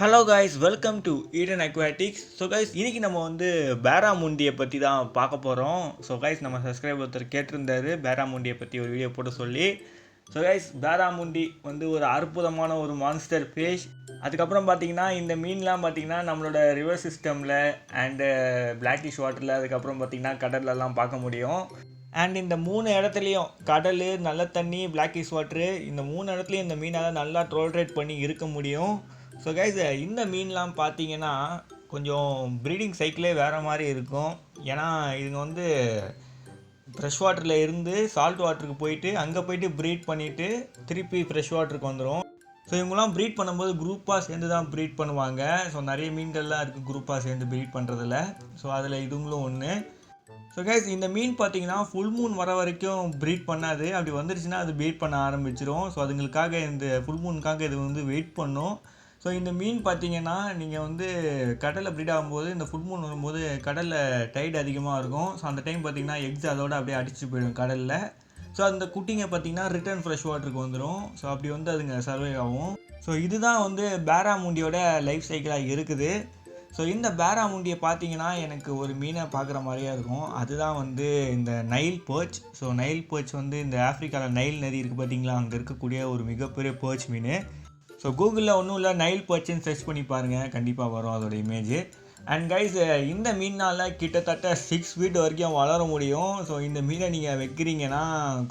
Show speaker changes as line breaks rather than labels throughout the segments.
Hello guys, welcome to Eden aquatics. So guys, இன்றைக்கி நம்ம பேராமுண்டியை பற்றி தான் பார்க்க போகிறோம். ஸோ கைஸ், நம்ம சப்ஸ்கிரைபர் ஒருத்தர் கேட்டிருந்தாரு பேராமுண்டியை பற்றி ஒரு வீடியோ போட்டு சொல்லி. ஸோ கைஸ், பேராமுண்டி ஒரு அற்புதமான ஒரு மான்ஸ்டர் ஃபிஷ். அதுக்கப்புறம் பார்த்தீங்கன்னா இந்த மீன்லாம் பார்த்தீங்கன்னா நம்மளோட ரிவர் சிஸ்டமில் அண்டு பிளாக்கிஷ் வாட்டரில், அதுக்கப்புறம் பார்த்தீங்கன்னா கடல்லலாம் பார்க்க முடியும். அண்ட் இந்த 3 இடத்துலையும் கடல், நல்ல தண்ணி, பிளாக்கிஷ் வாட்ரு, இந்த 3 இடத்துலையும் இந்த மீனால் நல்லா ட்ரோல்ரேட் பண்ணி இருக்க முடியும். ஸோ கைஸ், இந்த மீன்லாம் பார்த்தீங்கன்னா கொஞ்சம் ப்ரீடிங் சைக்கிளே வேறு மாதிரி இருக்கும். ஏன்னா இதுங்க ஃப்ரெஷ் வாட்டரில் இருந்து சால்ட் வாட்டருக்கு போயிட்டு அங்கே போயிட்டு ப்ரீட் பண்ணிவிட்டு திருப்பி ஃப்ரெஷ் வாட்டருக்கு வந்துடும். ஸோ இவங்களாம் ப்ரீட் பண்ணும்போது குரூப்பாக சேர்ந்து தான் ப்ரீட் பண்ணுவாங்க. ஸோ நிறைய மீன்கள்லாம் இருக்குது குரூப்பாக சேர்ந்து ப்ரீட் பண்ணுறதில்ல. ஸோ அதில் இதுங்களும் ஒன்று. ஸோ கைஸ், இந்த மீன் பார்த்தீங்கன்னா ஃபுல் மூன் வர வரைக்கும் ப்ரீட் பண்ணாது. அப்படி வந்துருச்சுன்னா அது ப்ரீட் பண்ண ஆரம்பிச்சிடும். ஸோ அதுங்களுக்காக இந்த ஃபுல் மூனுக்காக இது வெயிட் பண்ணும். ஸோ இந்த மீன் பார்த்தீங்கன்னா நீங்கள் கடலில் ப்ரீட் ஆகும்போது இந்த ஃபுல் மூன் வரும்போது கடலில் டைட் அதிகமாக இருக்கும். ஸோ அந்த டைம் பார்த்தீங்கன்னா எக்ஸ் அதோடு அப்படியே அடிச்சு போயிடும் கடலில். ஸோ அந்த குட்டிங்க பார்த்தீங்கன்னா ரிட்டர்ன் ஃப்ரெஷ் வாட்டருக்கு வந்துடும். ஸோ அப்படி அதுங்க சர்வை ஆகும். ஸோ இதுதான் பேராமுண்டியோட லைஃப் சைக்கிளாக இருக்குது. ஸோ இந்த பேராமுண்டியை பார்த்தீங்கன்னா எனக்கு ஒரு மீனை பார்க்குற மாதிரியே இருக்கும். அதுதான் இந்த Nile birch. So Nile birch இந்த ஆஃப்ரிக்காவில் நைல் நதி இருக்குது பார்த்தீங்களா, அங்கே இருக்கக்கூடிய ஒரு மிகப்பெரிய பர்ச் மீன். ஸோ கூகுளில் ஒன்றும் இல்லை, நைல் பர்ச்சுன்னு சர்ச் பண்ணி பாருங்கள், கண்டிப்பாக வரும் அதோட இமேஜ். அண்ட் கைஸ், இந்த மீனால் கிட்டத்தட்ட 6 feet வரைக்கும் வளர முடியும். ஸோ இந்த மீனை நீங்கள் வைக்கிறீங்கன்னா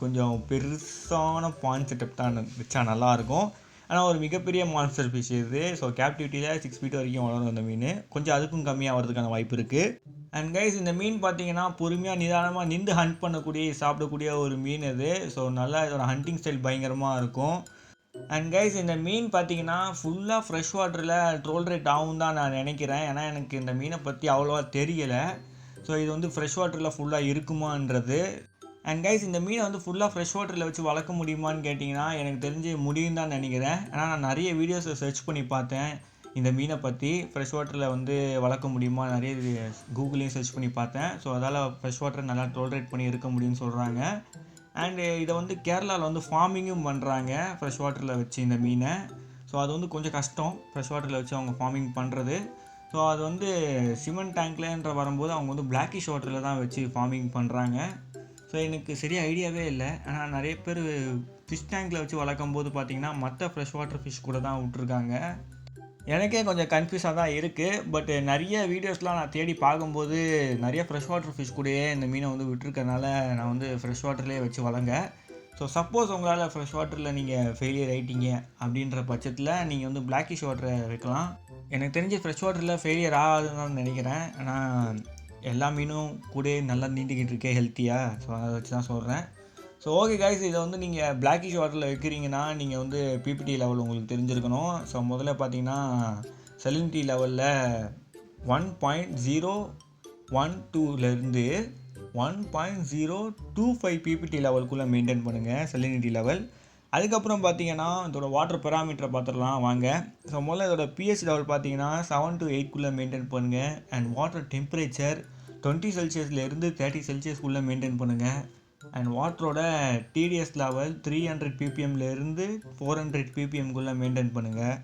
கொஞ்சம் பெருசான பாண்ட் செட்டப் தான் வச்சா நல்லாயிருக்கும். ஆனால் ஒரு மிகப்பெரிய மான்ஸ்டர் ஃபிஷ் இது. ஸோ கேப்டிவிட்டியில் 6 feet வரைக்கும் வளரும் இந்த மீன். கொஞ்சம் அதுக்கும் கம்மியாக வரதுக்கான வாய்ப்பு இருக்குது. அண்ட் கைஸ், இந்த மீன் பார்த்தீங்கன்னா பொறுமையாக நிதானமாக நின்று ஹண்ட் பண்ணக்கூடிய சாப்பிடக்கூடிய ஒரு மீன் இது. ஸோ நல்லா இதோட ஹண்டிங் ஸ்டைல் பயங்கரமாக இருக்கும். அண்ட் கைஸ், இந்த மீன் பார்த்தீங்கன்னா ஃபுல்லாக ஃப்ரெஷ் வாட்டரில் ட்ரோல்ரேட் ஆகும் தான் நான் நினைக்கிறேன். ஏன்னா எனக்கு இந்த மீனை பற்றி அவ்வளோவா தெரியலை. ஸோ இது ஃப்ரெஷ் வாட்டரில் ஃபுல்லாக இருக்குமான்றது. அண்ட் கைஸ், இந்த மீனை ஃபுல்லாக ஃப்ரெஷ் வாட்டரில் வச்சு வளர்க்க முடியுமான்னு கேட்டிங்கன்னா எனக்கு தெரிஞ்சு முடியும் தான் நினைக்கிறேன். ஏன்னா நான் நிறைய வீடியோஸை சர்ச் பண்ணி பார்த்தேன் இந்த மீனை பற்றி. ஃப்ரெஷ் வாட்டரில் வளர்க்க முடியுமா நிறைய கூகுளையும் சர்ச் பண்ணி பார்த்தேன். ஸோ அதால் ஃப்ரெஷ் வாட்டரை நல்லா ட்ரோல்ரேட் பண்ணி இருக்க முடியும்னு சொல்கிறாங்க. அண்டு இதை கேரளாவில் ஃபார்மிங்கும் பண்ணுறாங்க ஃப்ரெஷ் வாட்டரில் வச்சு இந்த மீனை. ஸோ அது கொஞ்சம் கஷ்டம் ஃப்ரெஷ் வாட்டரில் வச்சு அவங்க ஃபார்மிங் பண்ணுறது. ஸோ அது சிமெண்ட் டேங்க்லன்ற வரும்போது அவங்க பிளாக்கிஷ் வாட்டரில் தான் வச்சு ஃபார்மிங் பண்ணுறாங்க. ஸோ எனக்கு சரியாக ஐடியாவே இல்லை. ஆனால் நிறைய பேர் ஃபிஷ் டேங்க்கில் வச்சு வளர்க்கும் போது பார்த்திங்கன்னா மற்ற ஃப்ரெஷ் வாட்டர் ஃபிஷ் கூட தான் விட்ருக்காங்க. எனக்கே கொஞ்சம் கன்ஃபியூஸாக தான் இருக்குது. பட் நிறைய வீடியோஸ்லாம் நான் தேடி பார்க்கும்போது நிறைய ஃப்ரெஷ் வாட்டர் ஃபிஷ் கூடயே இந்த மீனை விட்டுருக்கனால நான் ஃப்ரெஷ் வாட்டர்லேயே வச்சு வளங்க. ஸோ சப்போஸ் உங்களால் ஃப்ரெஷ் வாட்டரில் நீங்கள் ஃபெயிலியர் ஆகிட்டீங்க அப்படின்ற பட்சத்தில் நீங்கள் பிளாக்கிஷ் வாட்டரை வைக்கலாம். எனக்கு தெரிஞ்சு ஃப்ரெஷ் வாட்டரில் ஃபெயிலியர் ஆகாதுன்னு நினைக்கிறேன். ஆனால் எல்லா மீனும் கூட நல்லா நீண்டிக்கிட்டு இருக்கே ஹெல்த்தியாக. ஸோ அதை வச்சு தான் சொல்கிறேன். ஸோ ஓகே கைஸ், இதை நீங்கள் பிளாக்கிஷ் வாட்டரில் வைக்கிறீங்கன்னா நீங்கள் பிபிடி லெவல் உங்களுக்கு தெரிஞ்சிருக்கணும். ஸோ முதல்ல பார்த்தீங்கன்னா சலினிட்டி லெவலில் 1.012லேருந்து 1.025 பிபிடி லெவலுக்குள்ளே மெயின்டைன் பண்ணுங்கள் சலினிட்டி லெவல். அதுக்கப்புறம் பார்த்தீங்கன்னா இதோட வாட்டர் பெராமீட்டரை பார்த்துடலாம் வாங்க. ஸோ முதல்ல இதோட பிஹெச் லெவல் பார்த்தீங்கன்னா 7 to 8 மெயின்டைன் பண்ணுங்கள். அண்ட் வாட்டர் டெம்பரேச்சர் 20 செல்சியஸ்லேருந்து 30 செல்சியஸ்க்குள்ளே மெயின்டைன் பண்ணுங்கள். அண்ட் வாட்டரோட டிடிஎஸ் லெவல் 300 ppmலேருந்து 400 ppmக்குள்ளே மெயின்டைன் பண்ணுங்கள்.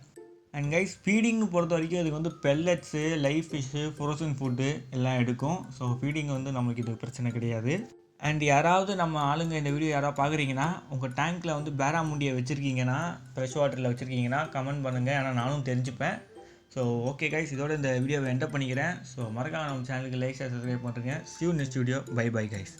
அண்ட் கைஸ், ஃபீடிங்னு பொறுத்த வரைக்கும் இதுக்கு pellets, live fish, frozen food எல்லாம் எடுக்கும். ஸோ ஃபீடிங் நம்மளுக்கு இது பிரச்சனை கிடையாது. அண்ட் யாராவது நம்ம ஆளுங்க இந்த வீடியோ யாராவது பார்க்குறீங்கன்னா உங்கள் டேங்க்கில் பேராமுண்டியை வச்சுருக்கீங்கன்னா, ஃப்ரெஷ் வாட்டரில் வச்சுருக்கீங்கன்னா கமெண்ட் பண்ணுங்கள். ஏன்னா நானும் தெரிஞ்சுப்பேன். ஸோ ஓகே கைஸ், இதோட இந்த வீடியோவை என்டர் பண்ணிக்கிறேன். ஸோ மறக்காம நம்ம சேனலுக்கு லைக், சப்ஸ்கிரைப் பண்ணுறேங்க. See you next video. Bye bye guys.